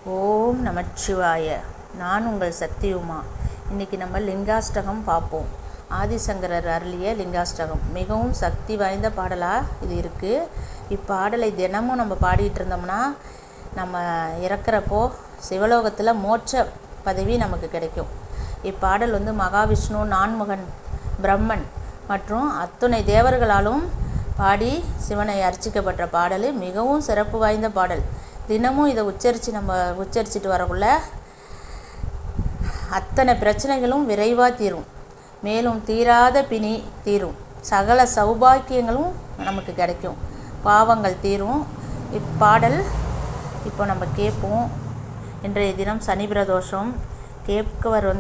ஓம் நமச்சிவாய. நான் உங்கள் சக்தி உமா. இன்றைக்கி நம்ம லிங்காஷ்டகம் பார்ப்போம். ஆதிசங்கரர் அருளிய லிங்காஷ்டகம் மிகவும் சக்தி வாய்ந்த பாடலாக இது இருக்குது. இப்பாடலை தினமும் நம்ம பாடிட்டு இருந்தோம்னா நம்ம இறக்குறப்போ சிவலோகத்தில் மோட்ச பதவி நமக்கு கிடைக்கும். இப்பாடல் மகாவிஷ்ணு, நான்முகன் பிரம்மன் மற்றும் அத்துணை தேவர்களாலும் பாடி சிவனை அர்ச்சிக்கப்பட்ட பாடல். மிகவும் சிறப்பு வாய்ந்த பாடல். தினமும் இதை உச்சரிச்சுட்டு வரக்குள்ள அத்தனை பிரச்சனைகளும் விரைவாக தீரும். மேலும் தீராத பிணி தீரும். சகல சௌபாக்கியங்களும் நமக்கு கிடைக்கும். பாவங்கள் தீரும். இப்பாடல் இப்போ நம்ம கேட்போம். இன்றைய தினம் சனி பிரதோஷம். கேட்பவர்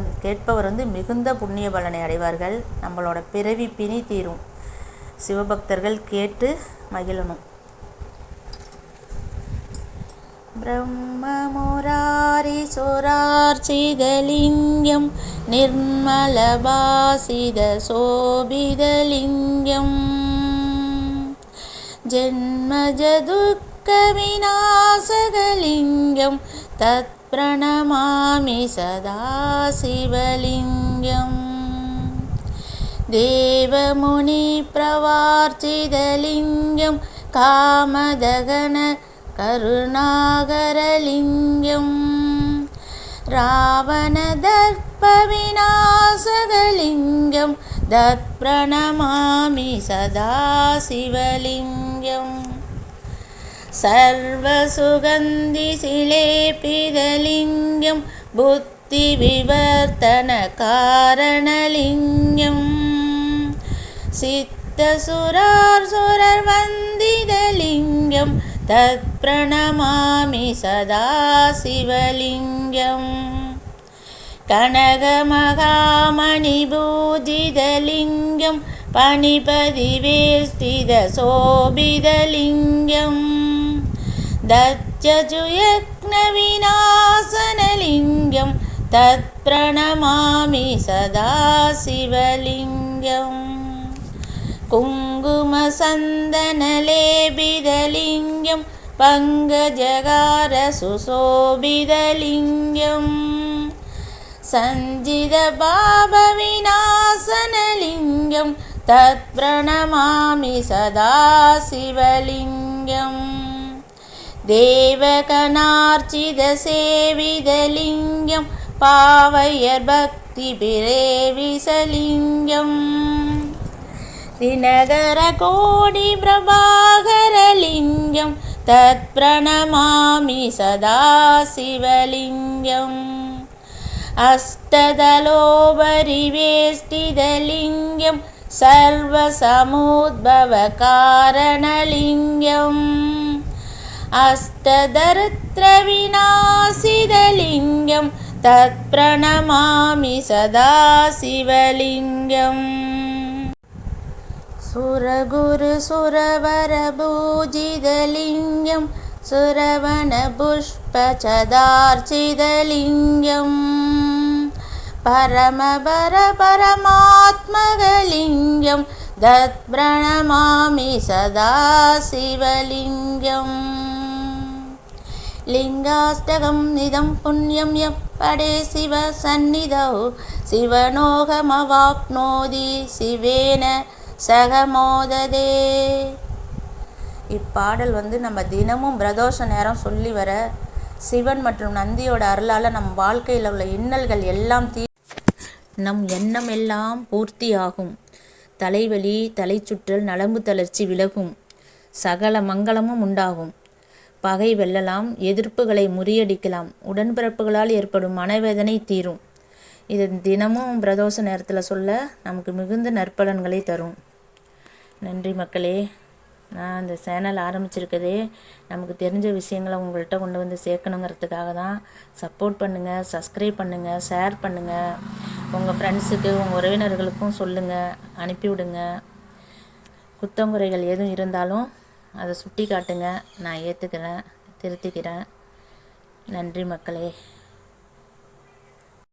மிகுந்த புண்ணிய பலனை அடைவார்கள். நம்மளோட பிறவி பிணி தீரும். சிவபக்தர்கள் கேட்டு மகிழணும். ब्रह्ममुरारिसुरार्चितलिङ्गं निर्मलभासितशोभितलिङ्गं जन्मजदुःखविनाशकलिङ्गं तत्प्रणमामि सदा शिवलिङ्गं देवमुनिप्रवर्तितलिङ्गं कामदगन करुणाकरलिङ्गं रावणदर्पविनाशकलिङ्गं तत्प्रणमामि सदा शिवलिङ्गं सर्वसुगन्धिशिलेपितलिङ्गं बुद्धिविवर्तनकारणलिङ्गं सिद्धसुरार्सुरवन्दितलिङ्गं तत्प्रणमामि सदा शिवलिङ्गं कनकमहामणिभूषितलिङ्गं पणिपतिवेष्टितशोभितलिङ्गं दक्षजुयज्ञविनाशनलिङ्गं तत्प्रणमामि सदा शिवलिङ्गं कुङ्कुमसन्दनलेपितलिङ्गं पङ्कजगारसुशोभितलिङ्गं सञ्जितपापविनाशनलिङ्गं तत्प्रणमामि सदा शिवलिङ्गं देवगणार्चितसेवितलिङ्गं पावयर्भक्तिभिरेविसलिङ्गं दिनकरकोटिप्रभाकरलिङ्गं तत्प्रणमामि सदा शिवलिङ्गं अष्टदलोपरिवेष्टितलिङ्गं सर्वसमुद्भवकारणलिङ्गम् अष्टदरिद्रविनाशितलिङ्गं तत्प्रणमामि सदा शिवलिङ्गम् सुरगुरुसुरवरपूजितलिङ्गं सुरवनपुष्पचदार्चितलिङ्गं परमपरमात्मकलिङ्गं तत्प्रणमामि सदा शिवलिङ्गं लिङ्गाष्टकं निदं पुण्यं यः पठे शिवसन्निधौ शिवनोहमवाप्नोति शिवेन சகமோததே. இப்பாடல் நம்ம தினமும் பிரதோஷ நேரம் சொல்லி வர சிவன் மற்றும் நந்தியோட அருளால் நம் வாழ்க்கையில் உள்ள இன்னல்கள் எல்லாம் நம் எண்ணம் எல்லாம் பூர்த்தியாகும். தலைவலி, தலைச்சுற்றல், நரம்பு தளர்ச்சி விலகும். சகல மங்களமும் உண்டாகும். பகை வெல்லலாம். எதிர்ப்புகளை முறியடிக்கலாம். உடன்பிறப்புகளால் ஏற்படும் மனவேதனை தீரும். இது தினமும் பிரதோஷ நேரத்தில் சொல்ல நமக்கு மிகுந்த நற்பலன்களை தரும். நன்றி மக்களே. நான் இந்த சேனல் ஆரம்பிச்சிருக்கதே நமக்கு தெரிஞ்ச விஷயங்களை உங்கள்கிட்ட கொண்டு வந்து சேர்க்கணுங்கிறதுக்காக தான். சப்போர்ட் பண்ணுங்கள், சப்ஸ்கிரைப் பண்ணுங்கள், ஷேர் பண்ணுங்கள். உங்கள் ஃப்ரெண்ட்ஸுக்கு, உங்கள் உறவினர்களுக்கும் சொல்லுங்கள், அனுப்பிவிடுங்க. குத்தங்குறைகள் எதுவும் இருந்தாலும் அதை சுட்டி காட்டுங்க. நான் ஏற்றுக்கிறேன், திருத்திக்கிறேன். நன்றி மக்களே.